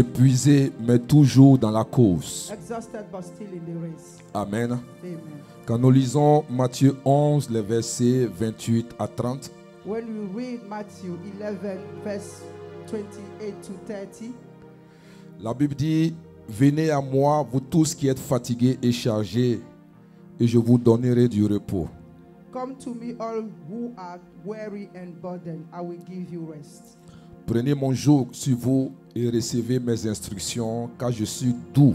épuisé mais toujours dans la course. exhausted but still in the race. Amen. Amen. Quand nous lisons Matthieu 11, les versets 28 à 30, When we read Matthew 11, verse 28 to 30, la Bible dit, venez à moi, vous tous qui êtes fatigués et chargés, et je vous donnerai du repos. come to me all who are weary and burdened, I will give you rest. Prenez mon joug sur vous et recevez mes instructions, car je suis doux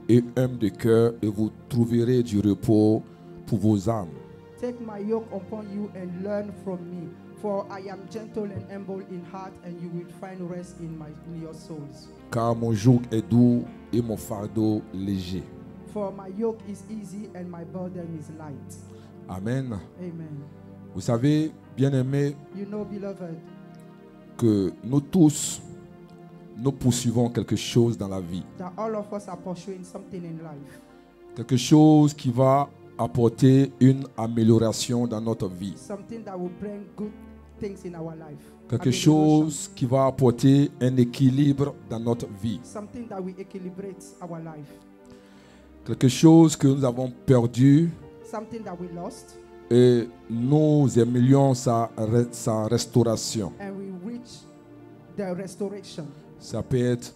et humble de cœur, et vous trouverez du repos pour vos âmes. Take my yoke upon you and learn from me, for I am gentle and humble in heart, and you will find rest in your souls. Car mon joug est doux et mon fardeau léger. For my yoke is easy and my burden is light. Amen. Amen. Vous savez, bien-aimés, You know, beloved, que nous tous, nous poursuivons quelque chose dans la vie. that all of us are pursuing something in life. Quelque chose qui va apporter une amélioration dans notre vie. Something that will bring good things in our life. Quelque Amélioration. chose qui va apporter un équilibre dans notre vie. Something that will equilibrate our life. Quelque chose que nous avons perdu Something that we lost, et nous aimerions sa restauration. and we reach the restoration. Ça peut être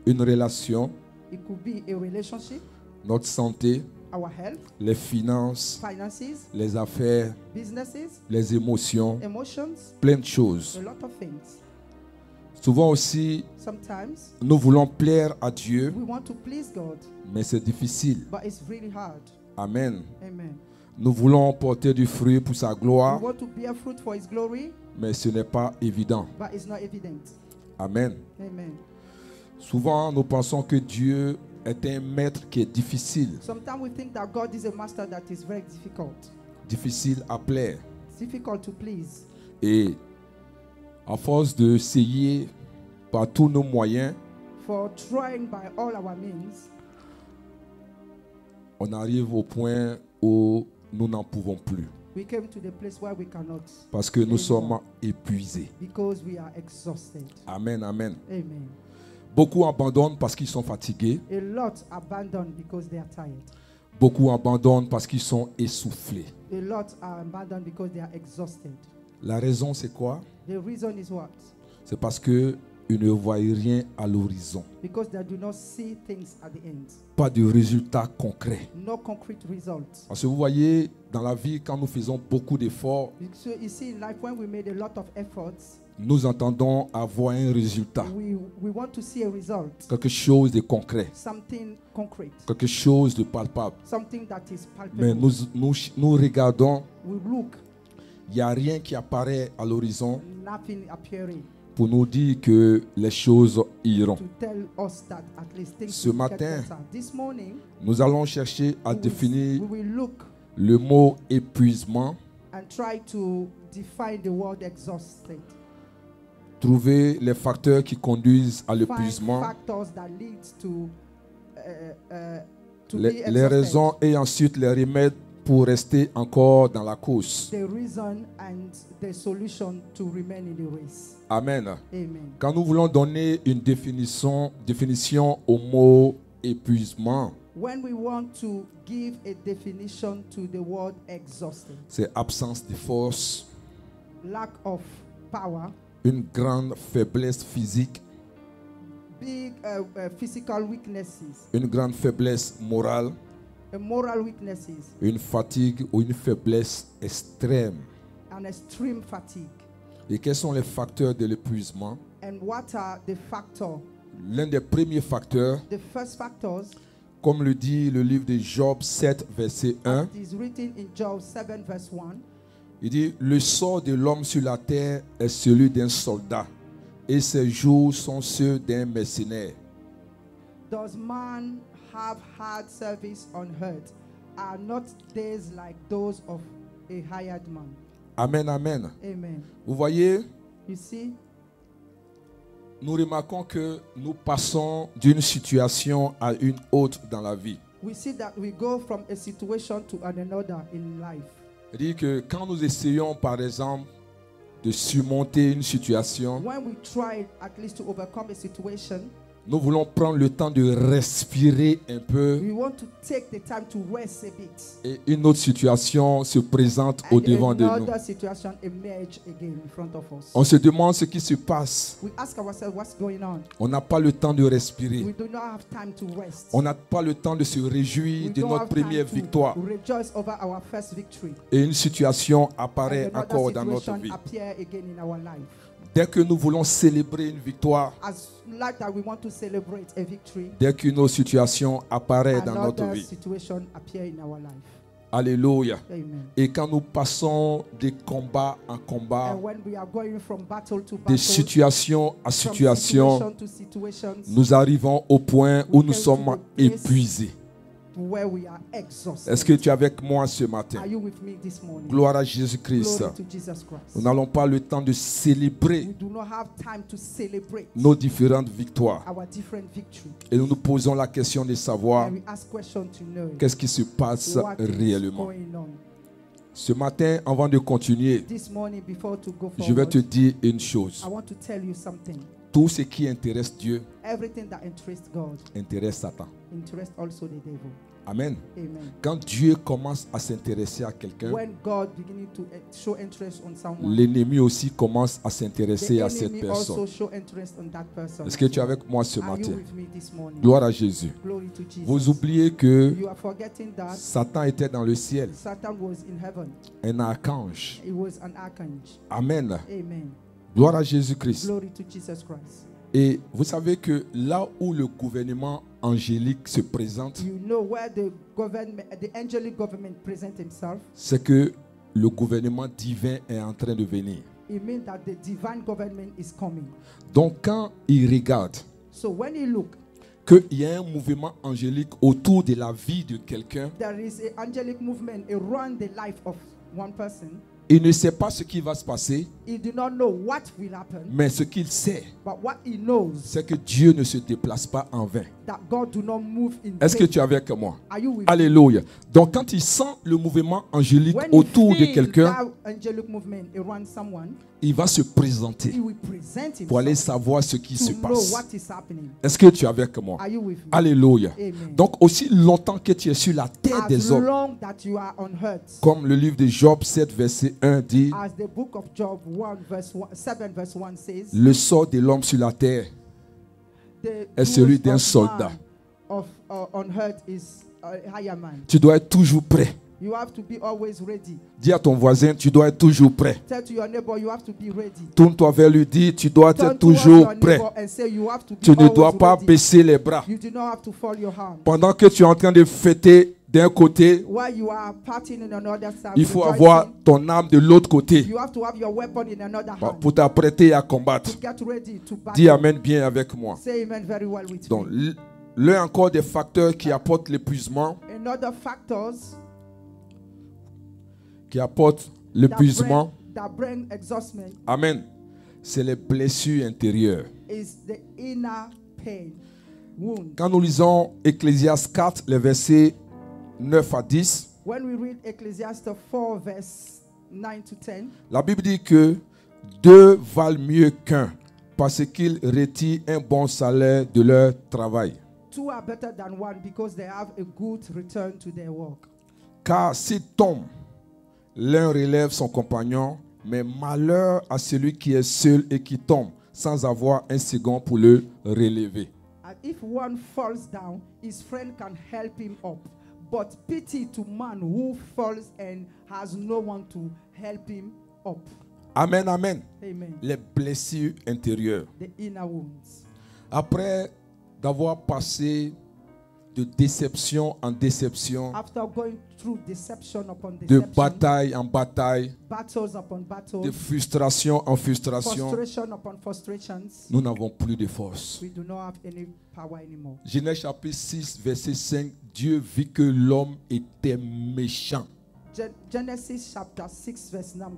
une relation, It could be a relationship, notre santé, our health, les finances, finances, les affaires, businesses, les émotions, emotions, plein de choses. a lot of things. Souvent aussi, Sometimes nous voulons plaire à Dieu, we want to please God, mais c'est difficile. but it's really hard. Amen. Amen. Nous voulons porter du fruit pour sa We gloire, want to bear fruit for His glory, mais ce n'est pas évident. but it's not evident. Amen. Amen. Souvent, nous pensons que Dieu est un maître qui est difficile, Sometimes we think that God is a master that is very difficult. difficile à plaire. It's difficult to please. Et à force d'essayer par tous nos moyens, For trying by all our means, on arrive au point où nous n'en pouvons plus we came to the place where we cannot, parce que nous sommes épuisés. because we are exhausted. Amen, amen. Amen. Beaucoup abandonnent parce qu'ils sont fatigués. A lot abandon because they are tired. Beaucoup abandonnent parce qu'ils sont essoufflés. A lot are abandoned because they are exhausted. La raison, c'est quoi? The reason is what? C'est parce qu'ils ne voient rien à l'horizon. Because they do not see things at the end. Pas de résultats concrets. No concrete results. Parce que vous voyez, dans la vie, quand nous faisons beaucoup d'efforts, So you see, in life, when we made a lot of efforts, nous entendons avoir un résultat. we want to see a result. Quelque chose de concret. Something concrete. Quelque chose de palpable. Something that is Mais palpable. nous regardons, We look, il n'y a rien qui apparaît à l'horizon nothing appearing pour nous dire que les choses iront. to tell us that at least things Ce will get matin, better. This morning, Nous allons chercher à définir we will look le mot épuisement, and try to define the word exhausted. trouver les facteurs qui conduisent à Find l'épuisement, factors that leads to be les exhausted. raisons et ensuite les remèdes pour rester encore dans la course. The reason and the solution to remain in the race. Amen. Amen. Quand nous voulons donner une définition au mot épuisement, When we want to give a definition to the word exhausted, c'est absence de force, lack of power, une grande faiblesse physique, big physical weaknesses, une grande faiblesse morale, moral weaknesses, une fatigue ou une faiblesse extrême. and extreme fatigue. Et quels sont les facteurs de l'épuisement? And what are the factors? L'un des premiers facteurs, The first factors comme le dit le livre de Job 7, verset 1, is written in Job 7 verse 1. il dit, le sort de l'homme sur la terre est celui d'un soldat, et ses jours sont ceux d'un mercenaire. Does man have hard service on earth? Are not days like those of a hired man? Amen, amen. Amen. Vous voyez, You see, nous remarquons que nous passons d'une situation à une autre dans la vie. we see that we go from a situation to another in life. C'est-à-dire que quand nous essayons, par exemple, de surmonter une situation, When we try at least to overcome a situation, Nous voulons prendre le temps de respirer un peu. We want to take the time to rest a bit. Et une autre situation se présente au devant de nous. Another situation emerge again in front of us. On se demande ce qui se passe. We ask ourselves what's going on. On n'a pas le temps de respirer. We do not have time to rest. On n'a pas le temps de se réjouir We de don't notre have time première to victoire. rejoice over our first victory. Et une situation apparaît And another encore dans notre situation vie. appear again in our life. Dès que nous voulons célébrer une victoire, As like that we want to celebrate a victory, dès qu'une autre situation apparaît dans notre another vie. situation appear in our life. Alléluia. Amen. Et quand nous passons de combat en combat, And when we are going from battle to de battle, situation à from situation, situation to situations, nous arrivons au point où nous sommes épuisés. where we are exhausted. Est-ce que tu es avec moi ce matin? Are you with me this morning? Gloire à Jésus-Christ. Glory to Jesus Christ. Nous n'avons pas le temps de célébrer We do not have time to celebrate nos différentes victoires. our different victories. Et nous nous posons la question de savoir And we ask questions to know qu'est-ce qui se passe what is réellement. going on. Ce matin, avant de continuer, This morning, before to go je vais te forward, dire une chose. I want to tell you something. Tout ce qui intéresse Dieu Everything that interests God intéresse Satan. interests also the devil. Amen. Amen. Quand Dieu commence à s'intéresser à quelqu'un, When God beginning to show interest on someone, l'ennemi aussi commence à s'intéresser the à cette enemy also personne. show interest on that person. Est-ce que tu es avec moi ce Are you matin? with me this morning? Gloire à Jésus. Glory to Jesus. Vous oubliez que You are forgetting that Satan était dans le ciel, Satan was in heaven. un archange. He was an archangel. Amen. Amen. Gloire à Jésus-Christ. Glory to Jesus Christ. Et vous savez que là où le gouvernement angélique se présente, You know where the government, the angelic government present himself? c'est que le gouvernement divin est en train de venir. It means that the divine government is coming. Donc quand il regarde So when you look, qu'il y a un mouvement angélique autour de la vie de quelqu'un, there is an angelic movement around the life of one person. il ne sait pas ce qui va se passer, He do not know what will happen, mais ce qu'il sait, but what he knows, c'est que Dieu ne se déplace pas en vain. that God do not move in Est-ce que vain. tu es avec moi? Are you with me? Alléluia. Donc quand il sent le mouvement angélique When you autour de feel quelqu'un, that angelic movement around someone, il va se présenter he will present pour aller himself savoir ce qui to se know passe. what is happening. Est-ce que tu es avec moi? Are you with me? Alléluia. Amen. Donc aussi longtemps que tu es sur la terre As des hommes, long that you are on earth, comme le livre de Job 7 verset 1 dit, as the book of Job 7 verse 1 says, le sort de l'homme sur la terre the est celui doors d'un of soldat. man on earth is a higher man. Tu dois être toujours prêt. You have to be always ready. Dis à ton voisin, tu dois être toujours prêt. Tell to your neighbor, you have to be ready. Tourne-toi vers lui, dis, tu dois Turn être towards toujours your prêt. neighbor and say you have to be Tu ne always dois pas ready. baisser les bras. You do not have to fold your hand. Pendant que tu es en train de fêter d'un côté, While you are partying in another side, il faut rejoicing, avoir ton âme de l'autre côté you have to have your weapon in another hand pour t'apprêter à combattre. to get ready to battle. Dis Amen bien avec moi. Say amen very well with Donc, me. l'un encore des facteurs qui apportent l'épuisement, Another factors l'épuisement, that bring exhaustion Amen, c'est les blessures intérieures. is the inner pain, wound. Quand nous lisons Ecclésiaste 4, les versets 9 à 10, When we read Ecclesiastes 4 verse 9 to 10, la Bible dit que deux valent mieux qu'un parce qu'ils retirent un bon salaire de leur travail. two are better than one because they have a good return to their work. Car s'il tombe, l'un relève son compagnon, mais malheur à celui qui est seul et qui tombe sans avoir un second pour le relever. And if one falls down, his friend can help him up. But pity to man who falls and has no one to help him up. Amen, amen. Amen. Les blessures intérieures. The inner wounds. Après d'avoir passé de déception en déception, After going through deception upon de deception, bataille en bataille, battles upon de battles, frustration en frustration, frustration upon frustrations, nous n'avons plus de force. we do not have any power anymore. Genèse chapitre 6, verset 5, Dieu vit que l'homme était méchant. Genesis chapter 6 verse 9,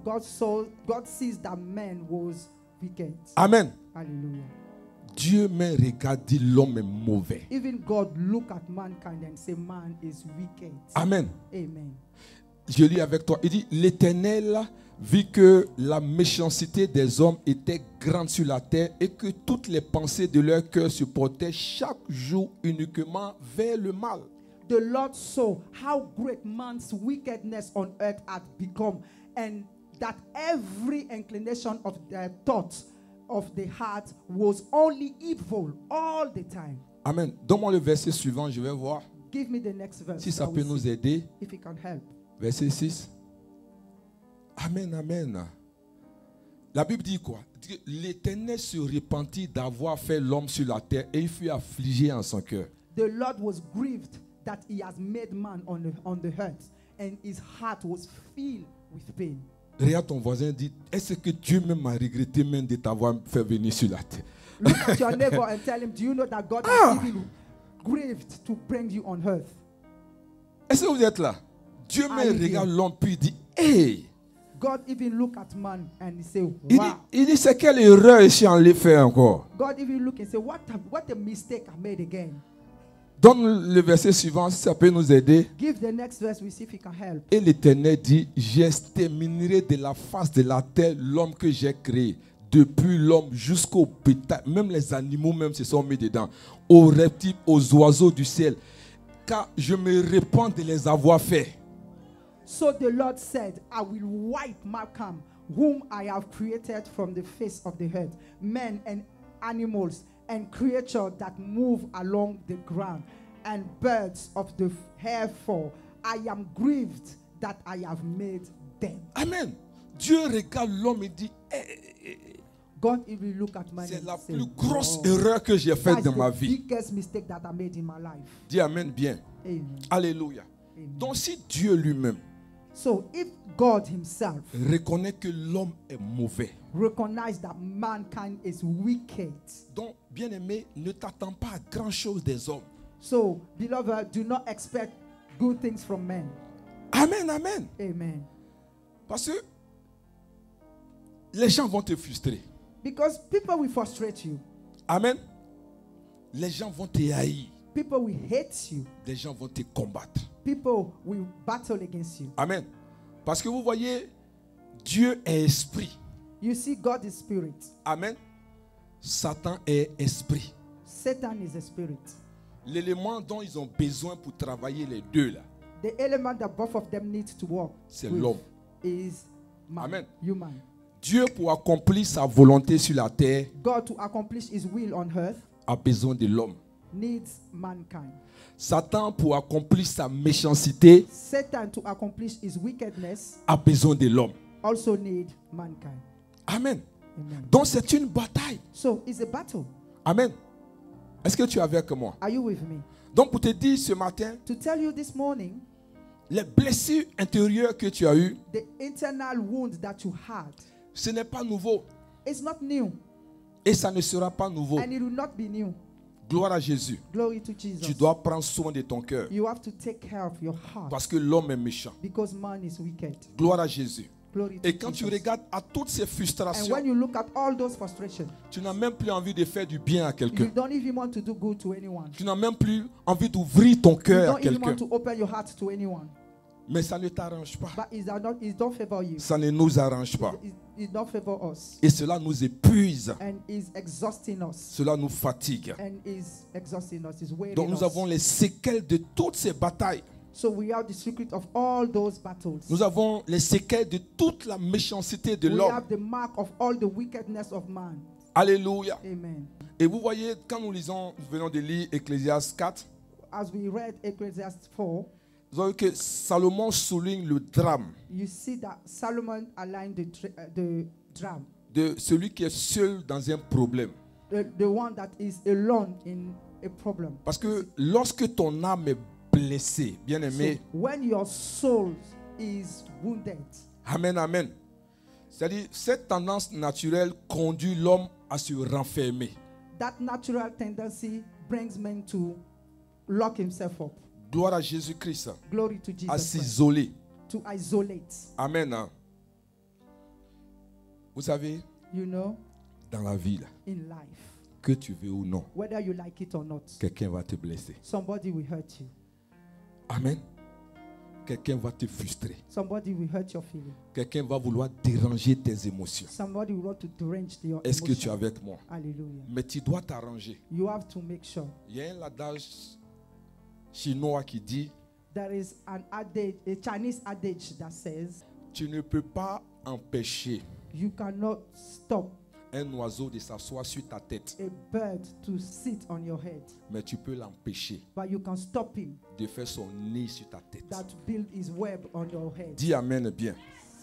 God sees that man was wicked. Amen. Hallelujah. Dieu me regarde, dit l'homme est mauvais. Even God look at mankind and say man is wicked. Amen. Amen. Je lis avec toi. Il dit, l'Éternel vit que la méchanceté des hommes était grande sur la terre et que toutes les pensées de leur cœur se portaient chaque jour uniquement vers le mal. The Lord saw how great man's wickedness on earth had become, and that every inclination of their thoughts of the heart was only evil all the time. Amen. Donne-moi le verset suivant, je vais voir Give me the next verse. si ça I will peut nous see aider. if it can help. Verset 6. Amen, amen. La Bible dit quoi? Dit que l'Éternel se repentit d'avoir fait l'homme sur la terre et il fut affligé en son cœur. The Lord was grieved that he has made man on the earth, and his heart was filled with pain. Regarde ton voisin, dit, est-ce que Dieu même a regretté même de t'avoir fait venir sur la terre? Look at your neighbor and tell him, do you know that God has even grieved to bring you on earth? Est-ce que vous êtes là? Dieu Are you même regarde here? l'homme puis il dit, hey! God even look at man and he say, Il wow. dit, c'est quelle erreur je suis allé faire encore? God even look and say, what a mistake I made again. Donne le verset suivant si ça peut nous aider. Give the next verse, we see if it can help. Et l'Éternel dit, j'exterminerai de la face de la terre l'homme que j'ai créé. Depuis l'homme jusqu'au bétail, même les animaux même se sont mis dedans. Aux reptiles, aux oiseaux du ciel. Car je me répands de les avoir faits. So the Lord said, I will wipe Malcolm, whom I have created from the face of the earth, men and animals and creatures that move along the ground, and birds of the air. For I am grieved that I have made them. Amen. Dieu regarde l'homme et dit, God even look at man c'est and la say, plus grosse "Oh, erreur que j'ai faite that's dans ma the vie. biggest mistake that I made in my life." Dis Amen bien. Amen. Alléluia. Amen. Donc si Dieu lui-même So if God himself reconnaît que l'homme est mauvais, recognize that mankind is wicked, donc bien aimé, ne t'attends pas à grand chose des hommes. so beloved, do not expect good things from men. Amen, amen. Amen. Parce que les gens vont te frustrer. Because people will frustrate you. Amen. Les gens vont te haïr. People will hate you. Les gens vont te combattre. People will battle against you. Amen. Parce que vous voyez, Dieu est esprit. You see, God is spirit. Amen. Satan est esprit. Satan is a spirit. L'élément dont ils ont besoin pour travailler les deux là, The element that both of them need to work c'est with l'homme. is man, Amen. human. Dieu, pour accomplir sa volonté sur la terre, God, to accomplish his will on earth, a besoin de l'homme. needs mankind. Satan, pour accomplir sa méchanceté, Satan, to accomplish his wickedness, a besoin de l'homme. also need mankind. Amen. Amen. Donc c'est une bataille. So it's a battle. Amen. Est-ce que tu es avec moi? Are you with me? Donc pour te dire ce matin, To tell you this morning, les blessures intérieures que tu as eues, the internal wound that you had, ce n'est pas nouveau. it's not new, Et ça ne sera pas nouveau. and it will not be new. Gloire à Jésus. Glory to Jesus. Tu dois prendre soin de ton cœur. You have to take care of your heart, Parce que l'homme est méchant. because man is wicked. Gloire à Jésus. Glory to Et quand tu Jesus. regardes à toutes ces And frustrations, when you look at all those frustrations, tu n'as même plus envie de faire du bien à you quelqu'un. don't even want to do good to anyone. Tu n'as même plus envie d'ouvrir ton You cœur à don't even quelqu'un. want to open your heart to anyone. Mais ça ne t'arrange pas. But it don't favor you. Ça ne nous arrange pas. It don't favor us. Et cela nous épuise. And is exhausting us. Cela nous fatigue. And is exhausting us. Is wearing Donc nous us. avons les séquelles de toutes ces batailles. So we have the secret of all those battles. Nous avons les séquelles de toute la méchanceté de We l'homme. have the mark of all the wickedness of man. Alléluia. Amen. Et vous voyez, quand nous lisons, nous venons de lire Ecclésiaste 4, As we read Ecclesiastes 4, nous avons vu que Salomon souligne le drame you see that Solomon aligned the drama. de celui qui est seul dans un problème. The one that is alone in a problem. Parce que lorsque ton âme est blessée, bien So aimé, when your soul is wounded, amen, amen. C'est-à-dire, cette tendance naturelle conduit l'homme à se renfermer. that natural tendency brings man to lock himself up. Gloire à Jésus-Christ. Glory to Jesus À Christ. s'isoler. To isolate. Amen. Hein. Vous savez, You know, dans la vie, là, in life, que tu veux ou non, whether you like it or not, quelqu'un va te blesser. somebody will hurt you. Amen. Quelqu'un va te frustrer. Somebody will hurt your feeling. Quelqu'un va vouloir déranger tes émotions. Somebody will want to derange your Est-ce que tu es emotion. avec moi? Hallelujah. Mais tu dois t'arranger. You have to make sure. Il y a un adage chinois qui dit, There is an adage, a Chinese adage that says, tu ne peux pas empêcher you cannot stop un oiseau de s'asseoir sur ta tête, a bird to sit on your head, mais tu peux l'empêcher but you can stop him de faire son nid sur ta tête. that build his web on your head. Dis amen bien.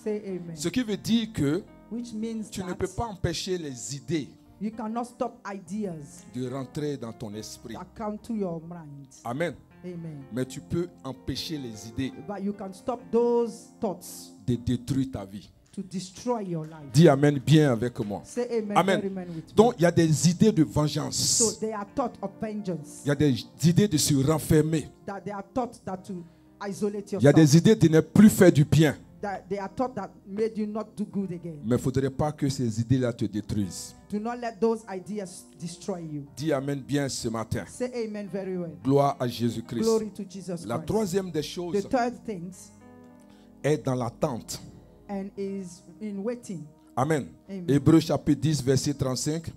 Say amen. Ce qui veut dire que Which means tu ne that peux pas empêcher les idées you cannot stop ideas de rentrer dans ton esprit. that come to your mind. Amen. Amen. Mais tu peux empêcher les idées But you can stop those thoughts de détruire ta vie. to destroy your life. Dis amen bien avec moi. Say amen. Amen. Very amen with me. Donc, il y a des idées de So vengeance. they are thought of vengeance. Il y a des idées de se renfermer. That they are thought that to isolate Il y a yourself. des idées de ne plus faire du bien. That they are thought that made you not do good again. Mais il ne faudrait pas que ces idées-là te détruisent. Do not let those ideas destroy you. Dis amen bien ce matin. Say amen very well. Gloire à Jésus-Christ. Glory to Jesus La Christ. troisième des The choses third thing est dans l'attente. and is in waiting. Amen. Amen. Hébreux chapitre 10, verset 35.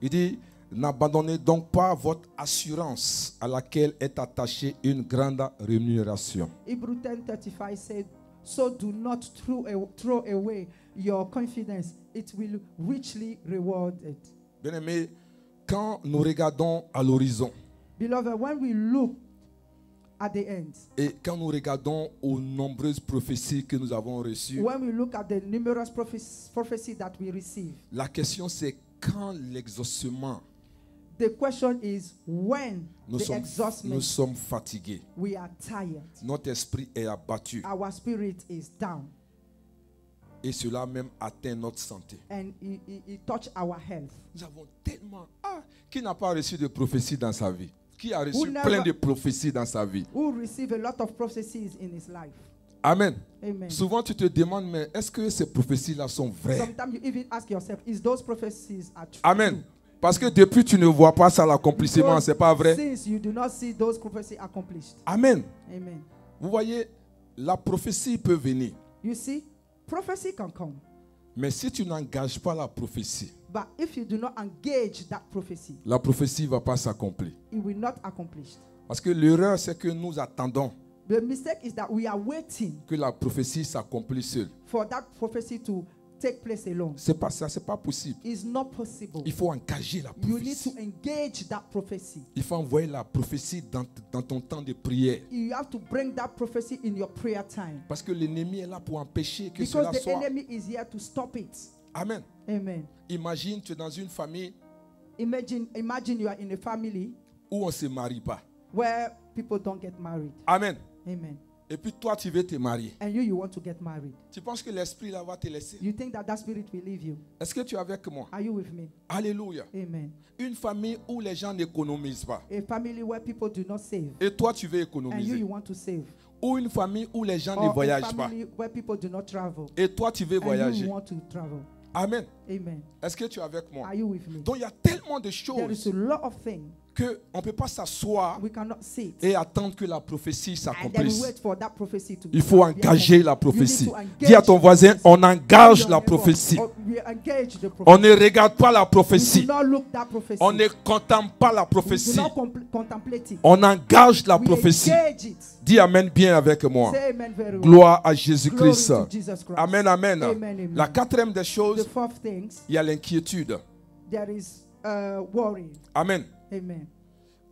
Il dit, n'abandonnez donc pas votre assurance à laquelle est attachée une grande rémunération. Hebrew 10:35 said, so do not throw away your confidence. It will richly reward it. Bien-aimés, quand nous regardons à l'horizon Beloved, when we look at the end, et quand nous regardons aux nombreuses prophéties que nous avons reçues, when we look at the numerous prophecies that we receive, la question c'est quand l'exaucement, the question is when nous the sommes exhaustion, fatigués, we are tired, notre esprit est abattu our spirit is down, et cela même atteint notre santé. and it touch our health. Nous avons tellement... qui n'a pas reçu de prophétie dans sa vie? Qui a reçu Who never- plein de prophéties dans sa vie? Who receive a lot of prophecies in his life. Amen. Amen. Souvent tu te demandes, mais est-ce que ces prophéties-là sont vraies? Sometimes you even ask yourself, is those prophecies are true? Amen. Parce que depuis tu ne vois pas ça l'accomplissement, Because c'est pas vrai? since you do not see those prophecies accomplished. Amen. Amen. Vous voyez, la prophétie peut venir. You see, prophecy can come. Mais si tu n'engages pas la prophétie, But if you do not engage that prophecy, la prophétie ne va pas s'accomplir. it will not accomplish. Parce que l'erreur, c'est que nous attendons The mistake is that we are waiting que la prophétie s'accomplisse seule. for that prophecy to take place alone. C'est pas ça, c'est pas possible. It's not possible. Il faut engager la You need to prophétie. engage that prophecy. Il faut envoyer la prophétie dans ton temps de prière. You have to bring that prophecy in your prayer time. Parce que l'ennemi est là pour empêcher que Because cela the soit. enemy is here to stop it. Amen. Amen. Imagine, tu es dans une famille Imagine you are in a family où on ne se marie pas. where people don't get married. Amen. Amen. Et puis toi, tu veux te marier. And you want to get married. Tu penses que l'esprit là va te laisser? You think that spirit will leave you. Est-ce que tu es avec moi? Are you with me? Alléluia. Amen. Une famille où les gens n'économisent pas. A family where people do not save. Et toi, tu veux And économiser. you want to save. Ou une famille où les gens ne Or a voyagent pas. family where people do not travel. Et toi, tu veux And voyager. you want to travel. Amen. Amen. Est-ce que tu es avec moi? Are you with me? Donc, il y a tellement de There is choses a lot of things qu'on ne peut pas s'asseoir we cannot sit. et attendre que la prophétie And then we s'accomplisse. wait for that prophecy to Il faut be engager la accomplished. prophétie. You need to Dis à ton engage voisin, the on engage la Your neighbor, prophétie. we engage the On prophecy. ne regarde pas la We prophétie. do not look that prophecy. On ne contemple pas la We do prophétie. not contemplate it. On engage la We prophétie. engage it. Dis amen bien avec moi. Say amen very well. Gloire à Glory Jésus-Christ. to Jesus Christ. Amen, amen. Amen, amen. La quatrième des The choses, fourth things, il y a l'inquiétude. there is worry. Amen. Amen.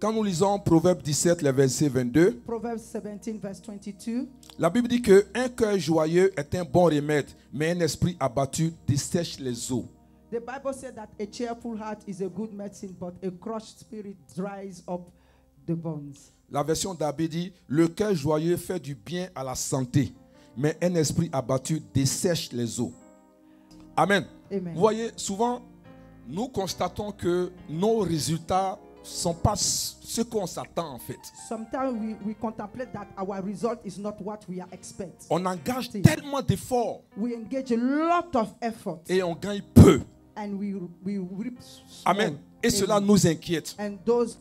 Quand nous lisons Proverbe 17, le verset 22, Proverbs 17 verse 22. la Bible dit que un cœur joyeux est un bon remède, mais un esprit abattu dessèche les eaux. The Bible said that a cheerful heart is a good medicine, but a crushed spirit dries up the bones. La version d'Abbé dit, le cœur joyeux fait du bien à la santé, mais un esprit abattu dessèche les eaux. Amen. Amen. Vous voyez, souvent, nous constatons que nos résultats ne sont pas ce qu'on s'attend en fait. Sometimes we contemplate that our result is not what we are expect. On engage tellement d'efforts We engage a lot of effort et on gagne peu. and we reap small. Amen. Et cela Amen. nous inquiète. And those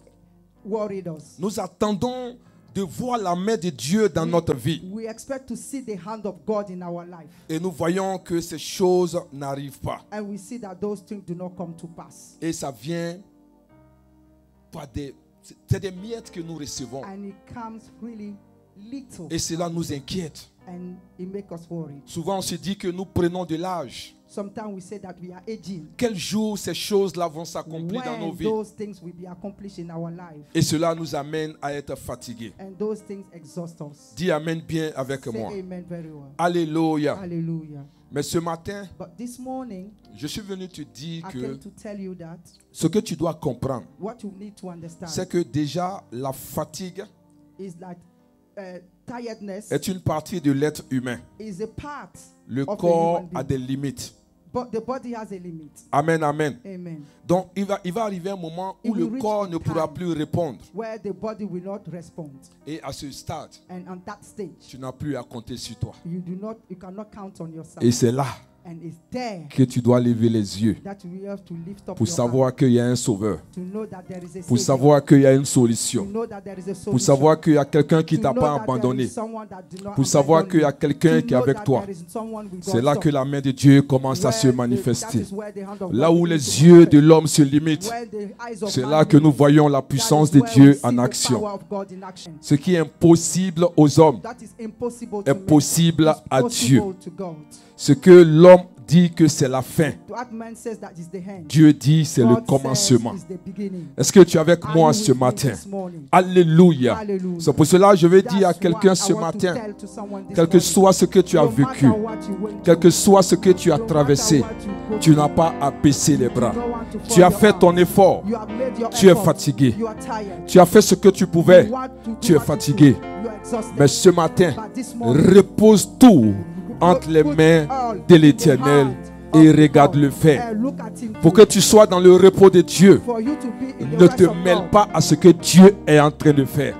worried us. Nous attendons de voir la main de Dieu dans notre vie. We expect to see the hand of God in our life. Et nous voyons que ces choses n'arrivent pas. And we see that those things do not come to pass. Et ça vient par c'est des miettes que nous recevons. And it comes really little. Et cela nous inquiète. And it makes us worry. Souvent on se dit que nous prenons de l'âge. Sometimes we say that we are aging. Quel jour ces choses-là vont s'accomplir dans nos When vies? those things will be accomplished in our life. Et cela nous amène à être fatigués. And those things exhaust us. Dis Amen bien avec Say moi. amen very well. Alléluia. Hallelujah. Mais ce matin, But this morning, je suis venu te dire I que came to tell you that ce que tu dois comprendre, what you need to understand c'est que déjà la fatigue is that tiredness est une partie de l'être humain. is a part Le of a corps human a being. des limites. But the body has a limit. Amen, amen. Amen. Donc il va arriver un moment où It le will reach corps a ne pourra time plus répondre. Where the body will not respond. Et à ce stade, And on that stage, tu n'as plus à compter sur toi. you cannot count on yourself. Et c'est là And it's there que tu dois lever les yeux that we have to lift up pour your savoir hand, qu'il y a un sauveur, to know that there is a pour savior, savoir qu'il y a une to solution, know that there is a solution, pour savoir qu'il y a quelqu'un qui to t'a know pas that there abandonné, is someone that did not pour savoir abandon qu'il y a you, quelqu'un to qui est know avec that toi. there is someone with C'est God's là son. que la main de Dieu commence à Where se that manifester. is where the hand of Là God où begins les to yeux manifest. de l'homme se limitent, Where the eyes of c'est man là que nous limit. voyons la That puissance is de where we Dieu see en the action. power of God in action. Ce qui est impossible aux hommes That is impossible est to man. possible It's à Dieu. possible to God. Ce que l'homme dit que c'est la fin, What man says that is the end. Dieu dit c'est le God commencement. says is the beginning. Est-ce que tu es avec Are moi you ce with me matin? this morning? Alléluia. Hallelujah. C'est pour cela que je vais dire à That's quelqu'un why ce I want to matin, tell to someone this quel que morning, soit ce que tu as no matter vécu, what you went quel que through, soit ce que tu as no matter traversé, what you go tu through, n'as pas à baisser les bras. you don't want to Tu fall as your fait arms. ton effort. You have made your Tu es effort. fatigué. You are tired. Tu as fait ce que tu pouvais. You want to do Tu es what you fatigué. do. You are exhausted. Mais ce matin, But this morning, repose tout entre les mains de l'Éternel et regarde le faire. Pour que tu sois dans le repos de Dieu, ne te mêle pas à ce que Dieu est en train de faire.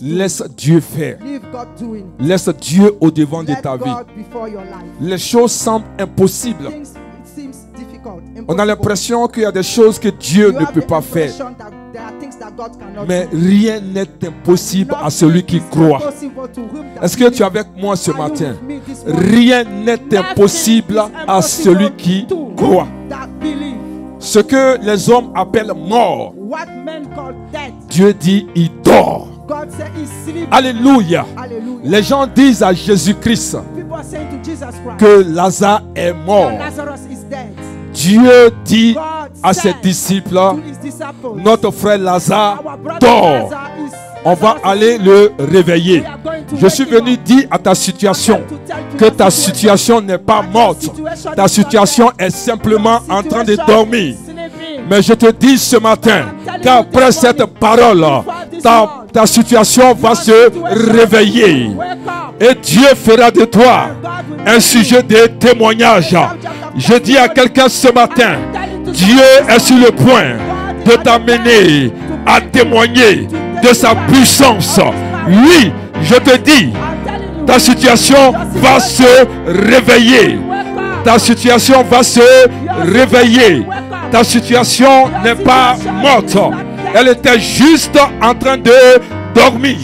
Laisse Dieu faire. Laisse Dieu au devant de ta vie. Les choses semblent impossibles. On a l'impression qu'il y a des choses que Dieu ne peut pas faire. Mais rien n'est impossible à celui qui croit. Est-ce que tu es avec moi ce matin? Rien n'est impossible à celui qui croit. Ce que les hommes appellent mort, Dieu dit il dort. Alléluia. Les gens disent à Jésus-Christ que Lazare est mort. Dieu dit à ses disciples, notre frère Lazare dort. On va aller le réveiller. Je suis venu dire à ta situation que ta situation n'est pas morte. Ta situation est simplement en train de dormir. Mais je te dis ce matin qu'après cette parole, ta situation va se réveiller. Et Dieu fera de toi un sujet de témoignage. Je dis à quelqu'un ce matin, Dieu est sur le point de t'amener à témoigner de sa puissance. Oui, je te dis, ta situation va se réveiller. Ta situation va se réveiller. Ta situation n'est pas morte. Elle était juste en train de dormir.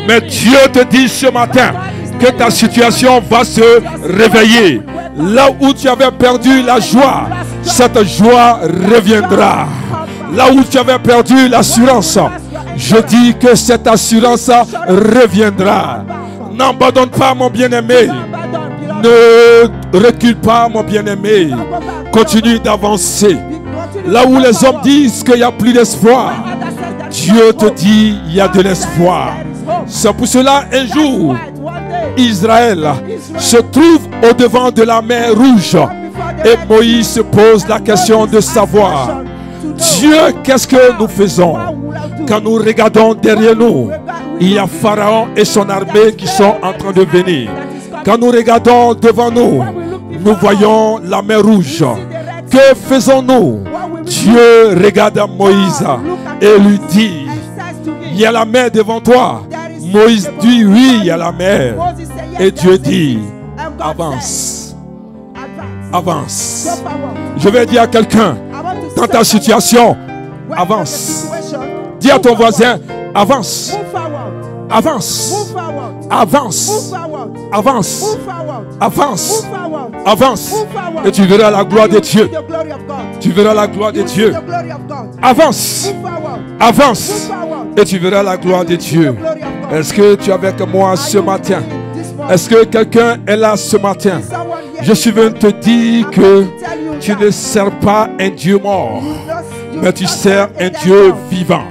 Mais Dieu te dit ce matin que ta situation va se réveiller. Là où tu avais perdu la joie, cette joie reviendra. Là où tu avais perdu l'assurance, je dis que cette assurance reviendra. N'abandonne pas, mon bien-aimé. Ne recule pas, mon bien-aimé. Continue d'avancer. Là où les hommes disent qu'il n'y a plus d'espoir, Dieu te dit il y a de l'espoir. C'est pour cela un jour, Israël se trouve au devant de la mer Rouge et Moïse se pose la question de savoir, Dieu, qu'est-ce que nous faisons? Quand nous regardons derrière nous, il y a Pharaon et son armée qui sont en train de venir. Quand nous regardons devant nous, nous voyons la mer Rouge. Que faisons-nous? Dieu regarde Moïse et lui dit, il y a la mer devant toi. Moïse dit, oui, il y a la mer. Et Dieu dit, avance. Avance. Je vais dire à quelqu'un, dans ta situation, avance. Dis à ton voisin, Avance. Move forward. Avance. Move forward. Avance. Move forward. Avance. Move forward. Avance. Move forward. Avance. Move forward. Et tu verras la gloire de And you will Dieu. see the glory of God. Tu verras la gloire de You will see Dieu. the glory of God. Avance. Move forward. Avance. Move forward. Et tu verras la gloire de Dieu. Est-ce que tu es avec moi ce matin? Est-ce Est-ce que quelqu'un est là ce matin? Je suis venu te dire que tu ne sers pas un Dieu mort, mais tu sers un Dieu vivant.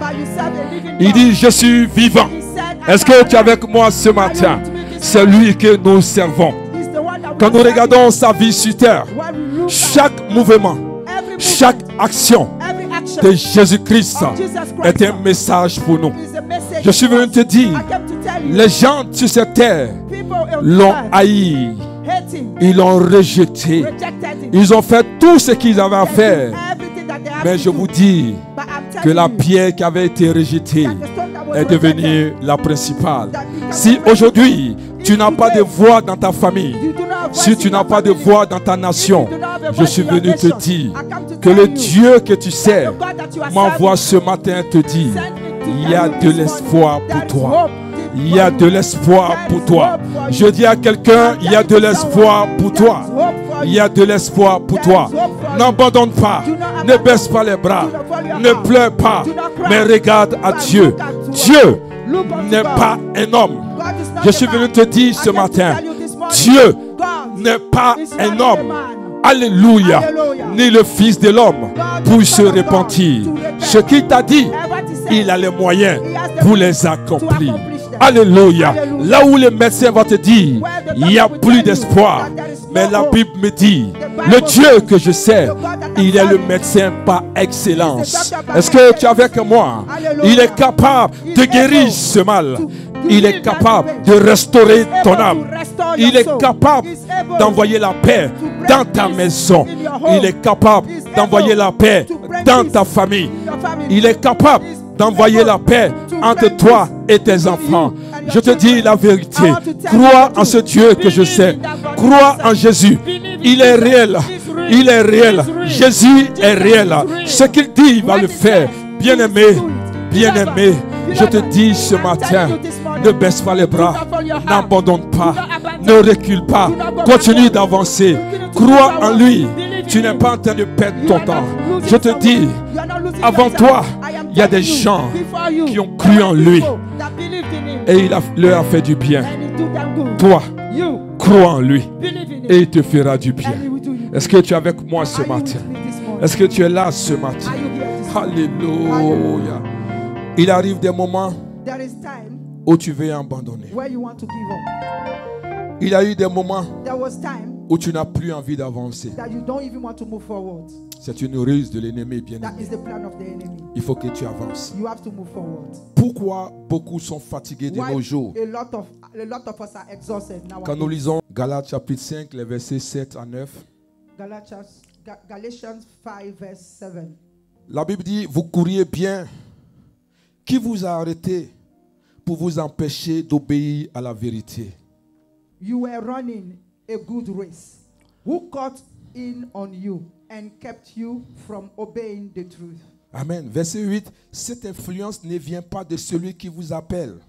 Il dit, je suis vivant. Est-ce que tu es avec moi ce matin? C'est lui que nous servons. Quand nous regardons sa vie sur terre, chaque mouvement, chaque action de Jésus-Christ est un message pour nous. Je suis venu te dire, les gens sur cette terre l'ont haï, ils l'ont rejeté, ils ont fait tout ce qu'ils avaient à faire. Mais je vous dis que la pierre qui avait été rejetée est devenue la principale. Si aujourd'hui tu n'as pas de voix dans ta famille, si tu n'as pas de voix dans ta nation, je suis venu te dire que le Dieu que tu sers m'envoie ce matin te dire, il y a de l'espoir pour toi. Il y a de l'espoir pour toi. Je dis à quelqu'un, il y a de l'espoir pour toi. Il y a de l'espoir pour toi. N'abandonne pas. Ne baisse pas les bras. Ne pleure pas. Mais regarde à Dieu. Dieu n'est pas un homme. Je suis venu te dire ce matin, Dieu n'est pas un homme. Alléluia. Ni le Fils de l'homme pour se repentir. Ce qu'il t'a dit, il a les moyens pour les accomplir. Alléluia. Là où les médecins vont te dire, il n'y a plus d'espoir. Mais la Bible me dit, le Dieu que je sers, il est le médecin par excellence. Est-ce que tu es avec moi? Il est capable de guérir ce mal. Il est capable de restaurer ton âme. Il est capable d'envoyer la paix dans ta maison. Il est capable d'envoyer la paix dans ta famille. Il est capable d'envoyer la paix entre toi et tes enfants. Je te dis la vérité. Crois en ce Dieu que je sais. Crois en Jésus. Il est réel. Il est réel. Jésus est réel. Ce qu'il dit, il va le faire. Bien-aimé, bien-aimé, je te dis ce matin, ne baisse pas les bras, n'abandonne pas, ne recule pas, continue d'avancer. Crois en lui. Tu n'es pas en train de perdre ton temps. Je te dis, avant toi, il y a des gens qui ont cru en lui et il leur a fait du bien. Toi, crois en lui et il te fera du bien. Est-ce que tu es avec moi ce matin? Est-ce que tu es là ce matin? Alléluia. Il arrive des moments où tu veux abandonner. Il y a eu des moments où tu n'as plus envie d'avancer. C'est une ruse de l'ennemi, bien aimé. Il faut que tu avances. Pourquoi beaucoup sont fatigués de nos jours? Quand nous lisons Galates chapitre 5, les versets 7 à 9. Galatians 5 verse 7. La Bible dit, vous couriez bien. Qui vous a arrêté pour vous empêcher d'obéir à la vérité? You were running a good race. Who caught in on you and kept you from obeying the truth? Amen. Verset 8. Cette influence ne vient pas de celui qui vous appelle.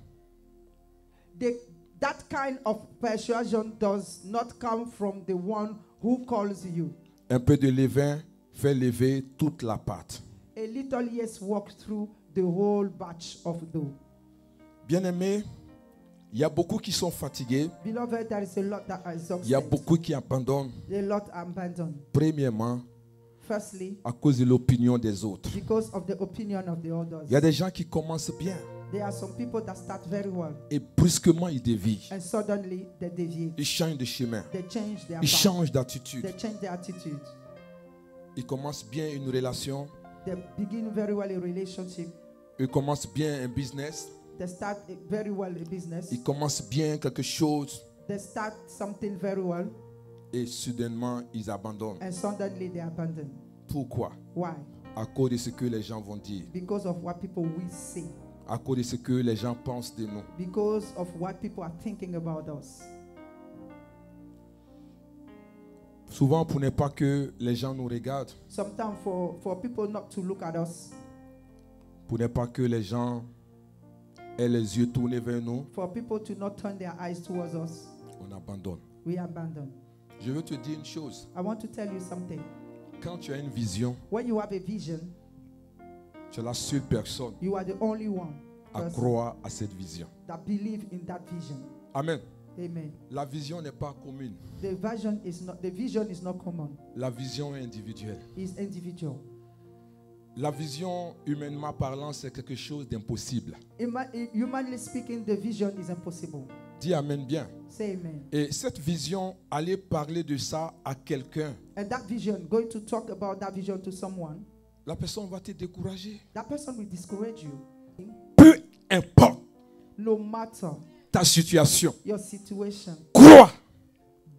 That kind of persuasion does not come from the one who calls you. Un peu de levain fait lever toute la pâte. A little yeast walks through the whole batch of dough. Bien-aimés, il y a beaucoup qui sont fatigués. Beloved, there is a lot that are exhausted. Il y a beaucoup qui abandonnent. A lot abandon. Premièrement, firstly, à cause de l'opinion des autres. Because of the opinion of the others. Il y a des gens qui commencent bien. There are some people that start very well. Et brusquement, ils dévient. And suddenly, they deviate. Ils changent de chemin. They change their Ils path. changent d'attitude. They change their attitude. Ils commencent bien une relation. They begin very well a relationship. Ils commencent bien un business. They start very well a business. Ils commencent bien quelque chose. They start something very well. Et soudainement, ils abandonnent. And suddenly they abandon. Pourquoi? Why? À cause de ce que les gens vont dire. Because of what people will say. À cause de ce que les gens pensent de nous. Because of what people are thinking about us. Souvent, pour ne pas que les gens nous regardent. Sometimes for people not to look at us. Pour ne pas que les gens aient les yeux tournés vers nous, for people to not turn their eyes towards us, on abandonne. we abandon. Je veux te dire une chose. I want to tell you something. Quand tu as une vision, When you have a vision, tu es la seule personne you are the only one à person croire à cette vision. that believe in that vision. Amen. Amen. La vision n'est pas commune. The vision is not common. La vision est individuelle. It's individual. La vision, humainement parlant, c'est quelque chose d'impossible. Humanly speaking, the vision is impossible. Dis Amen bien. Say amen. Et cette vision, allez parler de ça à quelqu'un. And that vision, going to talk about that vision to someone, La personne va te décourager. that person will discourage you. Peu importe No matter ta situation, your situation, crois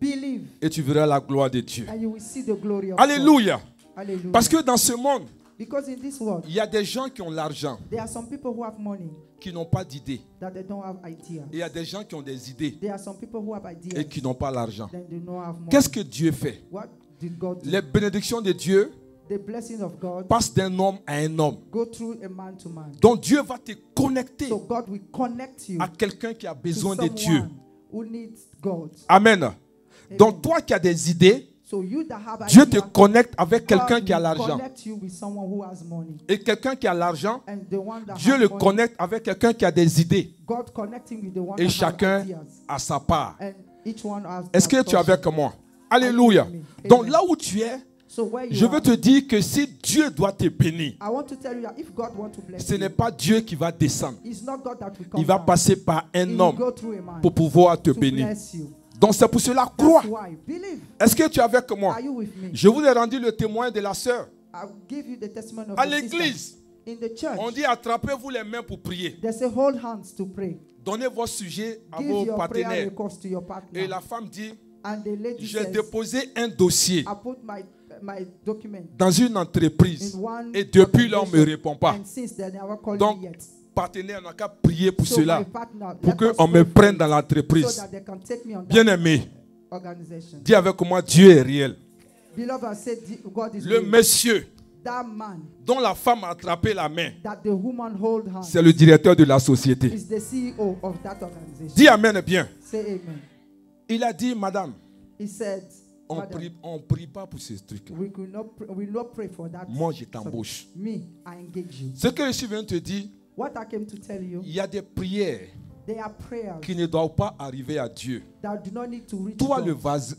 believe et tu verras la gloire de Dieu. and you will see the glory of God. Alléluia. Hallelujah. Parce que dans ce monde, Because in this world, il y a des gens qui ont l'argent, there are some people who have money qui n'ont pas d'idées. that they don't have idea. Et il y a des gens qui ont des idées There are some people who have ideas et qui n'ont pas l'argent. then they don't have money. Qu'est-ce que Dieu fait? What did God do? Les bénédictions de Dieu The blessing of God passent d'un homme à un homme. go through a man to man. Donc Dieu va te connecter So God will connect you à quelqu'un qui a to besoin de someone Dieu. who needs God. Amen. Donc toi qui as des idées, So you that have Dieu te idea, connecte avec quelqu'un God qui a will l'argent. connect you with someone who has money. Et quelqu'un qui a l'argent, And the one that Dieu has le money, connecte avec quelqu'un qui a des idées. God connecting with the one Et that chacun has ideas. a sa part. And each one has Est-ce que their tu es portion. avec moi? Alléluia. Amen. Donc là où tu es, So where you je are, veux te dire que si Dieu doit te bénir, I want to tell you that if God wants to bless ce you, n'est pas Dieu qui va descendre. it's not God that will come Il va down. passer par He un will homme go through a man pour pouvoir te to bénir. bless you. Donc c'est pour cela, That's crois. why. Believe. Est-ce que tu es avec moi? Are you with me? Je vous ai rendu le témoin de la sœur. I'll give you the testimony of À the sister. l'église, In the church, on dit attrapez-vous les mains pour prier. they say hold hands to pray. Donnez vos sujets à Give vos your prayer partenaires. request to your partner. Et la femme dit, And the lady j'ai says, déposé un dossier I put my document dans une entreprise. in one Et depuis là, on ne me organization, répond pas. and since then, they never called Donc, me yet. partenaire n'a qu'à prier pour So cela, my partner, pour let us qu'on me pray for prenne it, dans so l'entreprise. that they can take me on that Bien-aimé, organization. dis avec moi, Dieu est réel. Beloved, I said God is Le real. monsieur That man dont la femme a attrapé la main, that the woman hold hands c'est le directeur de la société. is the CEO of that organization. Dis Amen bien. Say amen. Il a dit, madame, He said, on Madam, prie pas pour ces trucs. we will not pray for that. Moi, je t'embauche. Me, I engage you. Ce que je suis venu te dire, What I came to tell you, il y a des prières they are prayers qui ne doivent pas arriver à Dieu. that do not need to reach Toi, God.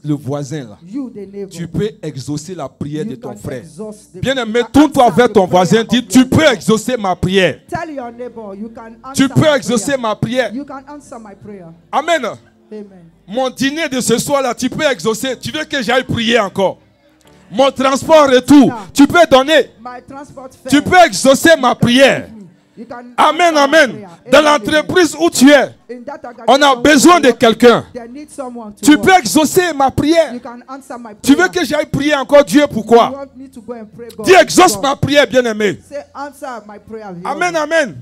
le voisin là, You, the neighbor, tu peux exaucer la prière de you ton can frère. exhaust the- Bien-aimé, you can tourne-toi answer vers the ton voisin, prayer dis, of tu your peux neighbor. exaucer ma prière. Tell your neighbor, you can answer Tu peux my exaucer prayer. ma prière. You can answer my prayer. Amen. Amen. Mon dîner de ce soir là, tu peux exaucer. Tu veux que j'aille prier encore? Mon transport retour, tu peux donner. My transport fare. Tu peux exaucer ma prière. You can Amen, answer my amen. prayer. Dans Amen. l'entreprise où tu es, In that on a organization, besoin de quelqu'un. they need someone to Tu work. peux exaucer ma prière. You can answer my prayer. Tu veux que j'aille prier encore Dieu? You Pourquoi? want me to go and pray God. Dis, exauce God. ma prière, bien-aimé. Say, answer my prayer. Lord. Amen, amen.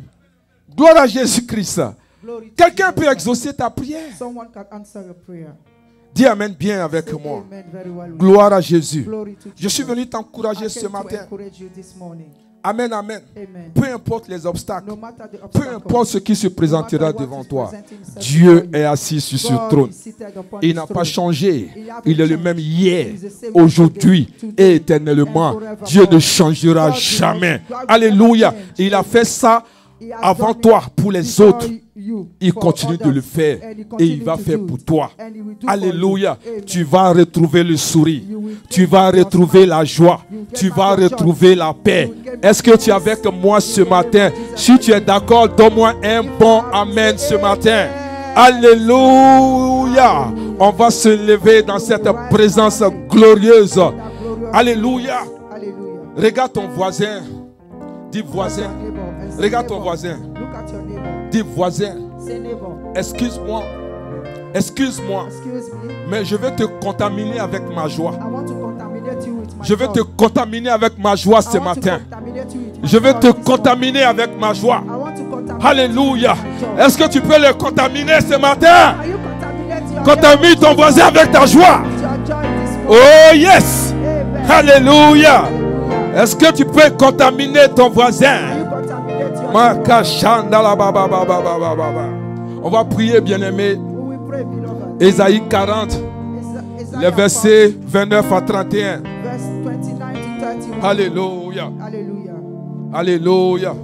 Gloire à Jésus-Christ. Glory to Quelqu'un Jesus peut Christ. exaucer ta prière. Someone can answer your prayer. Dis Amen bien avec Say moi. amen very well. Gloire à Jésus. Glory to Je suis Jesus. venu t'encourager I ce came to matin. encourage you this morning. Amen, amen. Amen. Peu importe les obstacles, No matter the peu obstacle, importe ce qui se présentera what devant is toi, presenting himself Dieu before you, est assis sur ce God trône. is seated upon Il his n'a pas throne. changé. He hasn't Il est le changed. même hier, He is the same aujourd'hui yesterday, et today, éternellement. and forevermore. Dieu ne changera God will jamais. not- God will Alléluia. never change. Il a fait ça He has avant done it toi pour les before autres. you, Il for continue de others, le faire and he et continue il va to faire do pour it, toi. and he will do for Alléluia. you. Amen. Tu vas retrouver le sourire. You will Tu get vas back your retrouver smile. la joie. You will get Tu back vas your joy. retrouver la paix. You will get Est-ce back que tu es avec moi ce In the name of matin? Jesus. Si tu es d'accord, donne-moi un bon amen ce matin. Alléluia. On va se lever dans cette présence glorieuse. Alléluia. Alléluia. Regarde ton voisin. Dis voisin. Regarde ton voisin. Look at your neighbor. Dis voisin. Say neighbor. Excuse-moi. Excuse-moi. Excuse me. Mais je vais te contaminer avec ma joie. I want to contaminate you with my Je vais joy. te contaminer avec ma joie I ce want to matin. contaminate you with my Je vais joy te this morning. contaminer avec ma joie. I want to contaminate Alléluia. you with my joy. Est-ce que tu peux le contaminer ce matin? Are you contaminating your Contamine ton voisin avec ta joie. with your joy this morning? Oh yes. Amen. Alléluia. Hallelujah. Est-ce que tu peux contaminer ton Are voisin? you contaminate your On va prier, bien-aimé. We will pray, beloved. Ésaïe 40, les versets 29 à 31. Verse 29 to 31. Alléluia. Hallelujah. Alléluia.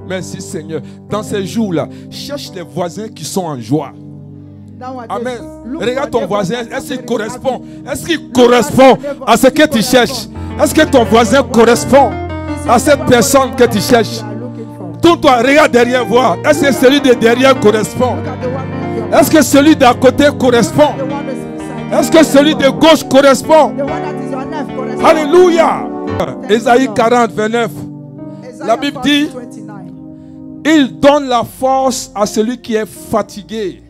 Merci Seigneur. Dans ces jours-là, cherche les voisins qui sont en joie. Nowadays, Amen. look Regarde for ton voisin. neighbors Est-ce qu'il that are correspond? happy. Est-ce qu'il correspond à ce que tu cherches? Est-ce que ton voisin correspond à cette personne que tu cherches? Tourne-toi, regarde derrière, voir. Est-ce que celui de derrière correspond? Est-ce que celui d'à côté correspond? Est-ce que celui de gauche correspond? Alléluia. Ésaïe 40, 29. La Bible dit, il donne la force à celui qui est fatigué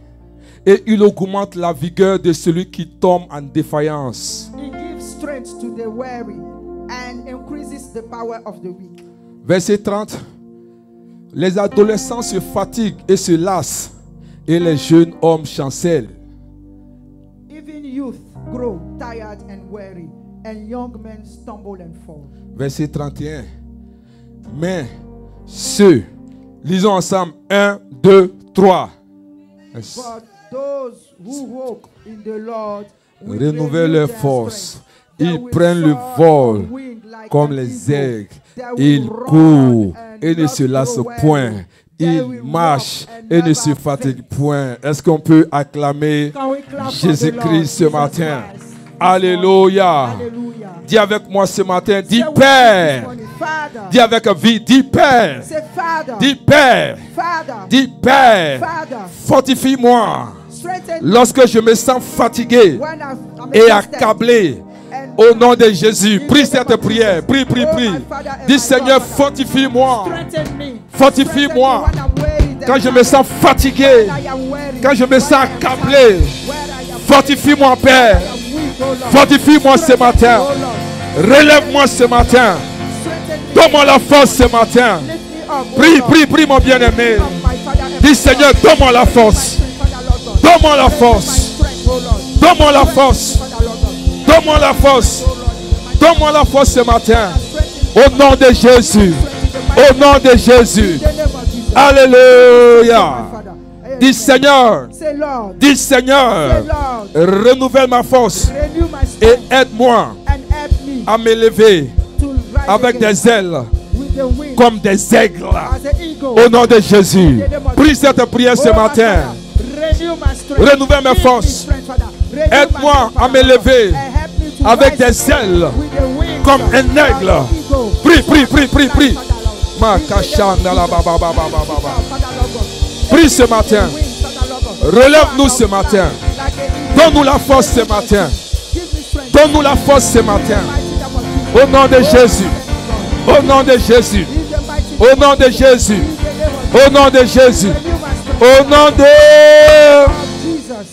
et il augmente la vigueur de celui qui tombe en défaillance. He gives strength to the weary and increases the power of the weak. Verset 30. Les adolescents se fatiguent et se lassent et les jeunes hommes chancellent. Even youth grow tired and weary, and young men stumble and fall. Verset 31. Mais ceux, lisons ensemble, 1, 2, 3. But those who hope in the Lord will Renouvellent renew leurs their forces. strength. They Ils will prennent le soar vol on wing like comme an les eagle. aigles. They will Ils run courent and et ne not se lassent grow weary. point. They Ils will marchent walk and et ne never se fatiguent faint. point. Est-ce qu'on peut acclamer Can we clap for the Jésus-Christ Lord, ce Jesus matin? Christ? Alléluia. Hallelujah. Dis avec moi ce matin, dis Say with me Père. this morning, Father. Dis avec vie, dis Père. Say Father. Dis Père. Father. Dis Père. Father. Fortifie-moi Strengthen lorsque je me sens fatigué when I'm et exhausted. accablé. And Au nom de Jésus, prie cette prière. Prie, prie, Oh, prie. my Father and Dis my Seigneur, God, fortifie-moi. strengthen me. Fortifie-moi. Strengthen me when I'm weary, Quand then je me sens fatigué, I am weary. quand je me When sens I am accablé, tired, when I am fortifie-moi, Père. weak, oh Lord. Fortifie-moi ce Strengthen me, matin. oh Lord. Relève-moi ce matin. Strengthen me. Donne-moi la force ce matin. Lift me up, oh Prie, Lord. prie, prie, mon bien-aimé. Lift up my Father and Dis my Seigneur, God. donne-moi la Strengthen my force. strength, Father, Lord God. Donne-moi la Strengthen my force. strength, oh Lord. Donne-moi la Strengthen force. me, Father, Lord God. Donne-moi la force. Oh Lord, in the mighty Donne-moi la force ce matin. strengthen me, Au nom de Jésus. Au nom de Jésus. in the name of Jesus. Alléluia. Father. Dis Seigneur. Say Lord. Dis Say Seigneur. Lord. Renouvelle ma force. Renew my Et strength aide-moi and help me à m'élever to rise avec again des ailes with the wind comme des aigles. as an eagle. Au nom de Jésus. Prie cette prière ce Oh, my matin. Father, renew my strength. Renouvelle mes Give me forces. strength, Father. Renew my Aide-moi strength, à Father, m'élever and help me to avec rise des again ailes with the wings comme of un aigle. an eagle. Prie, prie, prie, prie, prie. Father, Lord. Makashanda la ba ba ba ba ba ba ba. Father, Lord God. Prie ce matin. Wings, Father, Lord God. Relève-nous ce matin. Like an eagle. Donne-nous la force ce matin. Give me strength. Donne-nous la force ce matin. Mighty name of Jesus. Au nom de Jésus. Au nom de Jésus. In the mighty Au nom de Jésus. in the name of Au nom de Jésus. renew my strength. Au nom de... Of Jesus.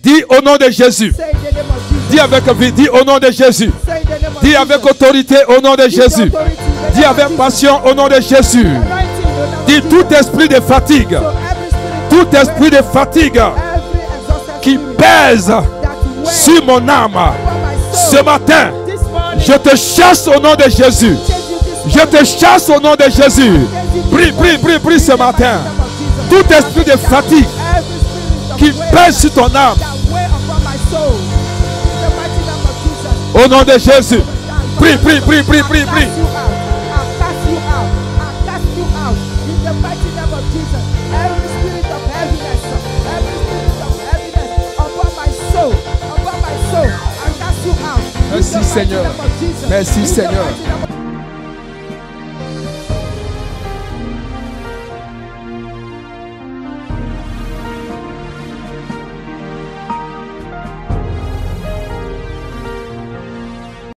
Dis au nom de Jésus. Say in the name of Jesus. Dis avec vie. Dis au nom de Jésus. Say in the name of Dis Jesus. avec autorité au nom de Give the Jésus. authority in the Dis name of avec Jesus. passion au nom de Jésus. Anointing in the name of Dis Jesus. tout esprit de fatigue. So every spirit Tout esprit de fatigue every exhausted qui spirit pèse that weighs sur mon âme. over my soul Ce matin, this morning, je te chasse au nom de Jésus. change you this Je morning. te chasse au nom de Jésus. Prie, prie, prie, prie ce matin. Tout esprit de fatigue Every spirit of qui weight pèse sur ton âme. that weigh upon my soul. In the mighty name of Jesus. Au nom de Jésus. Prie, prie, prie, prie, prie, prie. I'll cast you out. I'll cast you out. In the mighty name of Jesus. Every spirit of heaviness, upon my soul, I'll cast you out. In Merci, the mighty Seigneur. name of Jesus. Merci, In the Seigneur. mighty name of